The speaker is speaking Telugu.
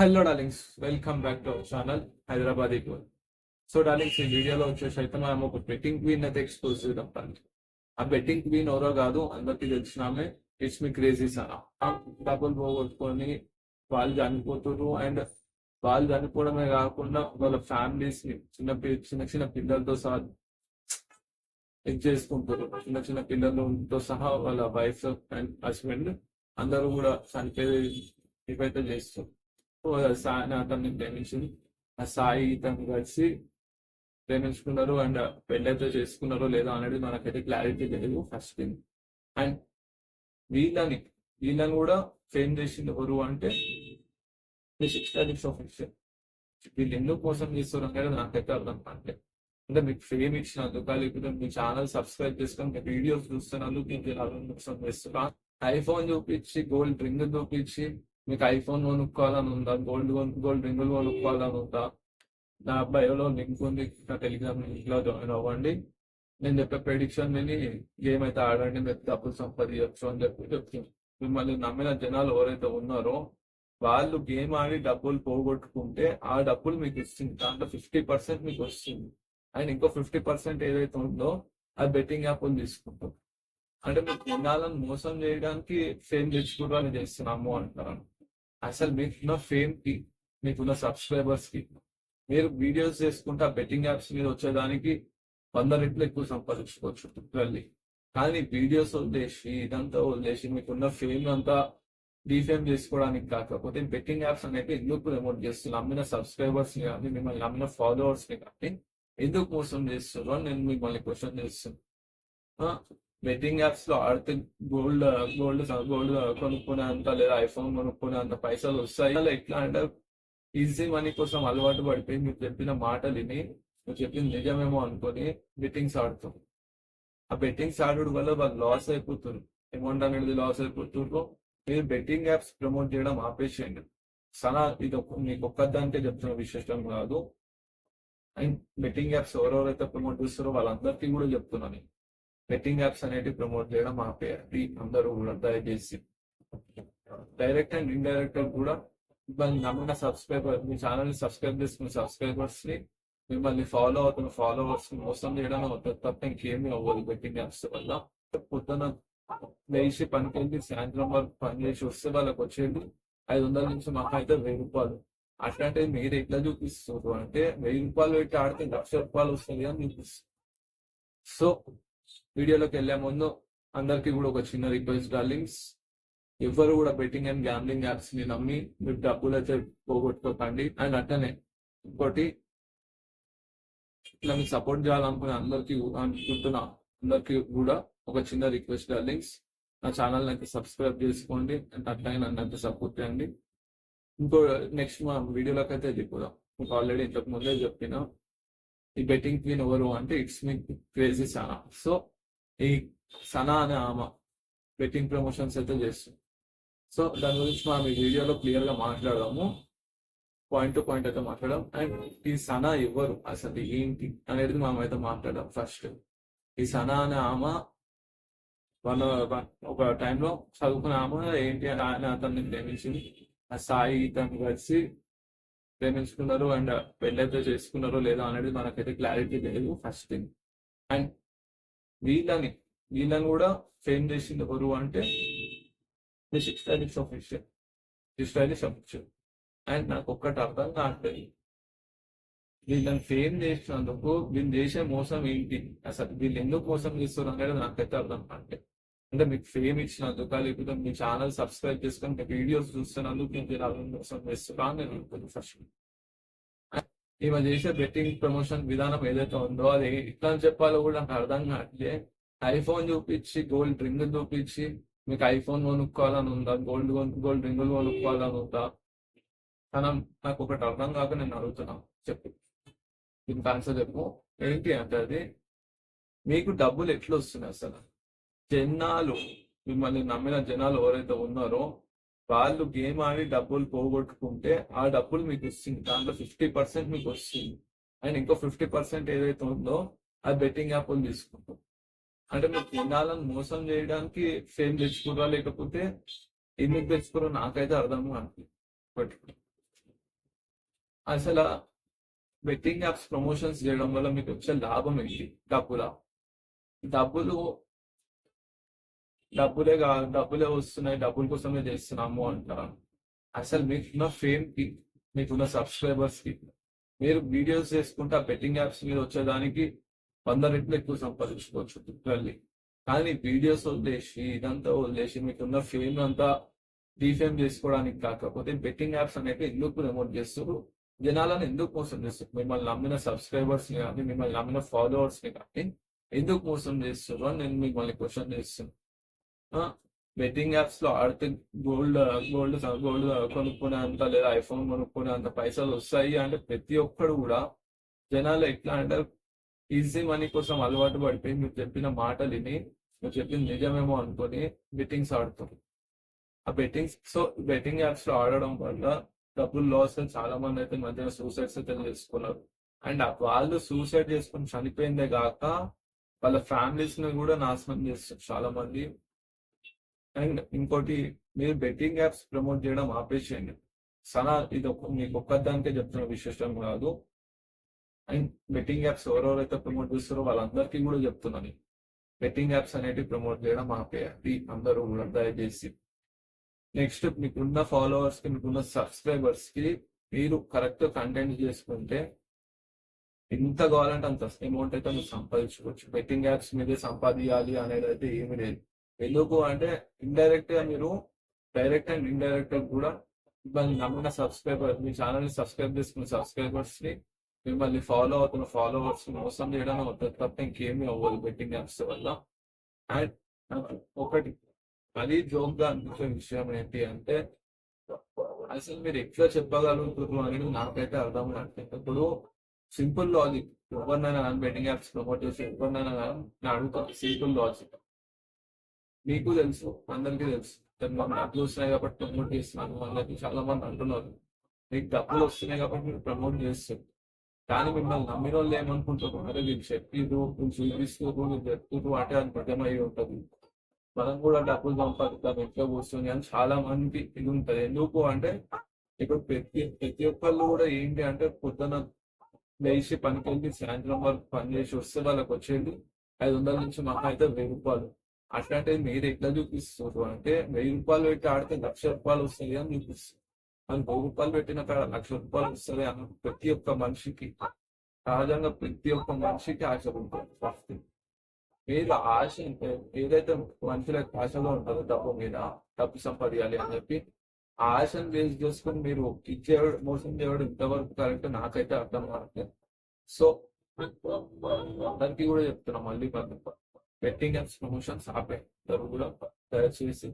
Hello darlings, welcome back to our channel Hyderabad equal. So darlings, ఈ వీడియోలో వచ్చేసి అయితే మనం ఒక బెట్టింగ్ క్వీన్ అయితే ఎక్స్పోజ్ చేద్దాం. ఆ బెట్టింగ్ క్వీన్ ఎవరో కాదు, అందరికి తెలిసినామే. ఇట్స్ మీ క్రేజీ సనా. డబ్బులు పోగొట్టుకొని వాళ్ళు చనిపోతున్నారు. అండ్ వాళ్ళు చనిపోవడమే కాకుండా వాళ్ళ ఫ్యామిలీస్ ని చిన్న చిన్న పిల్లలతో సహా ఇది చేసుకుంటారు. చిన్న చిన్న పిల్లలతో సహా వాళ్ళ వైఫ్ అండ్ హస్బెండ్ అందరూ కూడా చనిపోయి ఇవైతే చేస్తారు. సాయి అతన్ని ప్రేమించింది. ఆ సాయి ఇతను కలిసి ప్రేమించుకున్నారు. అండ్ పెళ్ళైతే చేసుకున్నారో లేదో అనేది మనకైతే క్లారిటీ లేదు ఫస్ట్ థింగ్. అండ్ వీళ్ళని వీళ్ళని కూడా ఫేమ్ చేసింది ఎవరు అంటే ఆఫీషియల్. వీళ్ళు ఎందుకు మోసం చేస్తారు అనేది నాకైతే అర్థం కావట్లేదు. అంటే మీకు ఫేమ్ ఇచ్చినందుకు, లేకపోతే మీ ఛానల్ సబ్స్క్రైబ్ చేసుకొని మీ వీడియోస్ చూస్తున్నందుకు మీకు ఇలా మోసం చేస్తున్నా. ఐఫోన్ చూపించి, గోల్డ్ రింగ్ చూపించి మీకు ఐఫోన్ కొనుక్కోవాలని ఉందా, గోల్డ్ రింగులు కొనుక్కోవాలని ఉందా, నా బయోలో లింక్ ఉంది, నా టెలిగ్రామ్ లింక్ లో జాయిన్ అవ్వండి. నేను చెప్పే ప్రెడిక్షన్ విని గేమ్ అయితే ఆడండి, మీరు డబ్బులు సంపాదించచ్చు అని చెప్తున్నాను. మిమ్మల్ని నమ్మిన జనాలు ఎవరైతే ఉన్నారో వాళ్ళు గేమ్ ఆడి డబ్బులు పోగొట్టుకుంటే ఆ డబ్బులు మీకు ఇస్తుంది. దాంట్లో 50% మీకు వస్తుంది. అండ్ ఇంకో 50% ఏదైతే ఉందో అది బెట్టింగ్ యాప్లు తీసుకుంటాం. అంటే మీకు జనాలను మోసం చేయడానికి ఫేమ్ తెచ్చుకోవడానికి చేస్తున్నాము అంటారు. అసలు మీకున్న ఫేమ్ కి, మీకున్న సబ్స్క్రైబర్స్ కి మీరు వీడియోస్ చేసుకుంటే బెట్టింగ్ యాప్స్ మీద వచ్చేదానికి 100 రెట్లు ఎక్కువ సంపాదించుకోవచ్చు లిటరల్లీ. కానీ వీడియోస్ వదిలేసి, ఇదంతా వదిలేసి మీకున్న ఫేమ్ అంతా డీఫేమ్ చేసుకోవడానికి కాకపోతే బెట్టింగ్ యాప్స్ అనేవి ఎందుకు ప్రమోట్ చేస్తున్నారు? అమ్మిన సబ్స్క్రైబర్స్ ని కానీ, మిమ్మల్ని అమ్మిన ఫాలోవర్స్ ని కానీ ఎందుకు మోసం చేస్తున్నారు అని నేను మిమ్మల్ని క్వశ్చన్ చేస్తున్నాను. బెట్టింగ్ యాప్స్ లో ఆడితే గోల్డ్ గోల్డ్ గోల్డ్ కొనుక్కునేంత లేదా ఐఫోన్ కొనుక్కునేంత పైసలు వస్తాయి. అలా ఎట్లా అంటే ఈజీ మనీ కోసం అలవాటు పడిపోయి మీరు చెప్పిన మాటలిని, మీరు చెప్పింది నిజమేమో అనుకొని బెట్టింగ్స్ ఆడుతాం. ఆ బెట్టింగ్స్ ఆడడం వల్ల వాళ్ళు లాస్ అయిపోతున్నారు. అమౌంట్ అనేది లాస్ అయిపోతున్నారు. మీరు బెట్టింగ్ యాప్స్ ప్రమోట్ చేయడం ఆపేసేయండి. సనా ఇది మీకు ఒక్కదానికే చెప్తున్న విశేషం కాదు. అండ్ బెట్టింగ్ యాప్స్ ఎవరెవరైతే ప్రమోట్ చేస్తారో వాళ్ళందరికీ కూడా చెప్తున్నాను, బెట్టింగ్ యాప్స్ అనేవి ప్రమోట్ చేయడం ఆపేయండి అందరూ కూడా దయచేసి. డైరెక్ట్ అండ్ ఇండైరెక్ట్ కూడా మిమ్మల్ని నమ్మిన సబ్స్క్రైబర్, మీ ఛానల్ ని సబ్స్క్రైబ్ చేసుకున్న సబ్స్క్రైబర్స్ ని, మిమ్మల్ని ఫాలో అవుతున్న ఫాలోవర్స్ ని మోసం చేయడం అవుతుంది తప్ప ఇంకేమీ అవ్వదు బెట్టింగ్ యాప్స్ వల్ల. పొద్దున లేచి పనికి వెళ్ళి సాయంత్రం వరకు పని చేసి వస్తే వాళ్ళకి వచ్చేది 500 నుంచి మాకు అయితే 1000 రూపాయలు. అట్లాంటివి మీరు ఎట్లా చూపిస్తారు అంటే 1000 రూపాయలు పెట్టి ఆడితే 1,00,000 రూపాయలు వస్తుంది అని చూపిస్తారు. సో వీడియోలోకి వెళ్లే ముందు అందరికీ కూడా ఒక చిన్న రిక్వెస్ట్ డార్లింగ్స్, ఎవరు కూడా బెట్టింగ్ అండ్ గ్యాంబ్లింగ్ యాప్స్ ని నమ్మి మీరు డబ్బులు అయితే పోగొట్టుకోకండి. అండ్ అట్లనే ఇంకోటి, ఇట్లా మీకు సపోర్ట్ చేయాలనుకునే అనుకుంటున్నా అందరికీ కూడా ఒక చిన్న రిక్వెస్ట్ డార్లింగ్స్, నా ఛానల్ అయితే సబ్స్క్రైబ్ చేసుకోండి. అండ్ అట్లనే నన్ను అయితే సపోర్ట్ చేయండి. ఇంకో నెక్స్ట్ మా వీడియోలోకి అయితే వెళ్ళిపోదాం. మీకు ఆల్రెడీ ఇంతకు ముందే చెప్పిన ఈ బెట్టింగ్ క్వీన్ ఎవరు అంటే ఇట్స్ మీ క్రేజీ సనా. సో ఈ సనా అనే ఆమె బెట్టింగ్ ప్రమోషన్స్ అయితే చేస్తుంది. సో దాని గురించి మనం ఈ వీడియోలో క్లియర్ గా మాట్లాడదాము, పాయింట్ టు పాయింట్ అయితే మాట్లాడదాం. అండ్ ఈ సనా ఎవరు, అసలు ఏంటి అనేది మనం అయితే మాట్లాడదాం. ఫస్ట్ ఈ సనా అనే ఆమె ఒక టైంలో చదువుకునే ఆమె ఏంటి అని ఆయన అతన్ని ప్రేమించింది. ఆ సాయి ఇతను కలిసి ప్రేమించుకున్నారు. అండ్ పెళ్ళైతే చేసుకున్నారో లేదో అనేది మనకైతే క్లారిటీ లేదు ఫస్ట్ థింగ్. అండ్ వీళ్ళని కూడా ఫేమ్ చేసింది ఎవరు అంటే స్టైలిష్ ఆఫీషియల్. అండ్ నాకు ఒక్కటి అర్థం కావట్లేదు, వీళ్ళని ఫేమ్ చేసినందుకు వీళ్ళు చేసే మోసం ఏంటి, అసలు వీళ్ళు ఎందుకు మోసం చేస్తారు అనేది నాకైతే అర్థం కావట్లేదు. అంటే మీకు ఫేమ్ ఇచ్చినందుకు, లేకపోతే మీ ఛానల్ సబ్స్క్రైబ్ చేసుకొని మీ వీడియోస్ చూస్తున్నందుకు నేను ఇలా మోసం చేస్తున్నా అని నేను అనుకుంటున్నాను ఫస్ట్. ఈమె చేసే బెట్టింగ్ ప్రమోషన్ విధానం ఏదైతే ఉందో అది ఎట్లా చెప్పాలో కూడా నాకు అర్థం కావట్లే. ఐఫోన్ చూపించి, గోల్డ్ రింగ్ చూపించి మీకు ఐఫోన్ కొనుక్కోవాలని ఉందా, గోల్డ్ రింగులు కొనుక్కోవాలని ఉందా, కానీ నాకు ఒకటి అర్థం కాక నేను అడుగుతున్నాను, చెప్పు దీనికి ఆన్సర్ చెప్పు. ఏంటి అంటే అది మీకు డబ్బులు ఎట్లా వస్తున్నాయి అసలు? జనాలు, మిమ్మల్ని నమ్మిన జనాలు ఎవరైతే ఉన్నారో వాళ్ళు గేమ్ ఆడి డబ్బులు పోగొట్టుకుంటే ఆ డబ్బులు మీకు వస్తుంది. దాంట్లో 50% మీకు వస్తుంది. అండ్ ఇంకో 50% ఏదైతే ఉందో అది బెట్టింగ్ యాప్లు తీసుకుంటాం. అంటే మీరు జనాలను మోసం చేయడానికి ఫేమ్ తెచ్చుకోరా, లేకపోతే ఎందుకు తెచ్చుకోరో నాకైతే అర్థం కాదు. అసలు బెట్టింగ్ యాప్స్ ప్రమోషన్స్ చేయడం వల్ల మీకు వచ్చే లాభం ఏంటి? డబ్బులు డబ్బులే వస్తున్నాయి, డబ్బుల కోసమే చేస్తున్నాము అంటారా? అసలు మీకున్న ఫేమ్ కి, మీకున్న సబ్స్క్రైబర్స్ కి, మీరు వీడియోస్ చేసుకుంటే ఆ బెట్టింగ్ యాప్స్ మీద వచ్చేదానికి 100 రెట్లు ఎక్కువ సంపాదించుకోవచ్చు లిటరల్లీ. కానీ వీడియోస్ వదిలేసి ఇదంతా వదిలేసి మీకున్న ఫేమ్ అంతా డీఫేమ్ చేసుకోవడానికి కాకపోతే బెట్టింగ్ యాప్స్ అనేవి ఎందుకు ప్రమోట్ చేస్తారు? జనాలను ఎందుకు మోసం చేస్తారు? మిమ్మల్ని నమ్మిన సబ్స్క్రైబర్స్ ని కానీ, మిమ్మల్ని నమ్మిన ఫాలోవర్స్ ని కానీ ఎందుకు మోసం చేస్తారు అని నేను మిమ్మల్ని క్వశ్చన్ చేస్తున్నాను. బెట్టింగ్ యాప్స్ లో ఆడితే గోల్డ్ గోల్డ్ గోల్డ్ కొనుక్కునేంత లేదా ఐఫోన్ కొనుక్కునేంత పైసలు వస్తాయి అంటే ప్రతి ఒక్కడు కూడా జనాలు ఎట్లా అంటే ఈజీ మనీ కోసం అలవాటు పడిపోయి మీరు చెప్పిన మాటలు విని మీరు చెప్పింది నిజమేమో అనుకొని బెట్టింగ్స్ ఆడుతారు. ఆ బెట్టింగ్ యాప్స్ లో ఆడడం వల్ల డబ్బులు లాస్ చాలా మంది అయితే మధ్యన సూసైడ్స్ అయితే చేసుకున్నారు. అండ్ వాళ్ళు సూసైడ్ చేసుకుని చనిపోయిందే కాక వాళ్ళ ఫ్యామిలీస్ ని కూడా నాశనం చేస్తారు చాలా మంది. అండ్ ఇంకోటి, మీరు బెట్టింగ్ యాప్స్ ప్రమోట్ చేయడం ఆపేసేయండి. ఇది మీకు ఒక్కదానికే చెప్తున్న విశేషం కాదు. అండ్ బెట్టింగ్ యాప్స్ ఎవరెవరైతే ప్రమోట్ చేస్తారో వాళ్ళందరికీ కూడా చెప్తున్నాను, బెట్టింగ్ యాప్స్ అనేవి ప్రమోట్ చేయడం ఆపేయండి అందరూ కూడా దయచేసి. నెక్స్ట్, మీకున్న ఫాలోవర్స్ కి, మీకున్న సబ్స్క్రైబర్స్ కి మీరు కరెక్ట్ కంటెంట్ చేసుకుంటే ఎంత కావాలంటే అంత అమౌంట్ అయితే మీరు సంపాదించుకోవచ్చు. బెట్టింగ్ యాప్స్ మీదే సంపాదించాలి అనేది అయితే ఏమి లేదు. ఎందుకు అంటే ఇండైరెక్ట్ గా మీరు డైరెక్ట్ అండ్ ఇండైరెక్ట్ కూడా మిమ్మల్ని నమ్మిన మీ ఛానల్ ని సబ్స్క్రైబ్ చేసుకున్న సబ్స్క్రైబర్స్ ని, మిమ్మల్ని ఫాలో అవుతున్న ఫాలోవర్స్ ని మోసం చేయడం అవుతుంది తప్ప ఇంకేమీ అవ్వదు బెట్టింగ్ యాప్స్ వల్ల. అండ్ ఒకటి అది జోక్ గా అనిపించే విషయం ఏంటి అంటే, అసలు మీరు ఎట్లా చెప్పగలుగుతున్నారు అనేది నాకైతే అర్థం కావట్లేదు. ఇప్పుడు సింపుల్ లాజిక్, ఎవరినైనా బెట్టింగ్ యాప్స్ ప్రమోట్ చేసి ఎవరినైనా నేను అడుగుతాను సింపుల్ లాజిక్. మీకు తెలుసు, అందరికీ తెలుసు, డబ్బులు వస్తున్నాయి కాబట్టి ప్రమోట్ చేస్తున్నాను అందరికి చాలా మంది అంటున్నారు. మీకు డబ్బులు వస్తున్నాయి కాబట్టి మీరు ప్రమోట్ చేస్తారు. కానీ మిమ్మల్ని నమ్మిన వాళ్ళు ఏమనుకుంటారు, అరే వీళ్ళు చెప్పిరు, వీళ్ళు చూపిస్తారు, వీళ్ళు చెప్తున్నారు అంటే అది నిజమై ఉంటుంది, మనం కూడా డబ్బులు సంపాదిద్దాం ఇంట్లో కూర్చొని అని చాలా మందికి ఇది ఉంటుంది. ఎందుకు అంటే ఇప్పుడు ప్రతి ఒక్కళ్ళు కూడా ఏంటి అంటే పొద్దున లేచి పనికి వెళ్ళి సాయంత్రం వరకు పని చేసి వస్తే వాళ్ళకి వచ్చేది 500 నుంచి మహా అయితే 1000 రూపాయలు. అట్లాంటిది మీరు ఎట్లా చూపిస్తారు అంటే 1000 రూపాయలు పెట్టి ఆడితే 1,00,000 రూపాయలు వస్తాయి అని చూపిస్తారు. అది 1000 రూపాయలు పెట్టిన కాడ 1,00,000 రూపాయలు వస్తుంది అన్న ప్రతి ఒక్క మనిషికి, సహజంగా ప్రతి ఒక్క మనిషికి ఆశ ఉంటుంది ఫస్ట్. మీరు ఆశ అంటే ఏదైతే మనుషులకు ఆశలో ఉంటుందో డబ్బు మీద, డబ్బు సంపాదించాలి అని చెప్పి ఆ ఆశను బేస్ చేసుకుని మీరు ఇచ్చేవాడు మోసం చేయడం ఇంతవరకు కరెక్ట్ నాకైతే అర్థం కావట్లేదు. సో అందరికీ కూడా చెప్తున్నా మళ్ళీ బెట్టింగ్ యాప్స్ ప్రమోషన్స్ ఆపే కూడా దయచేసి.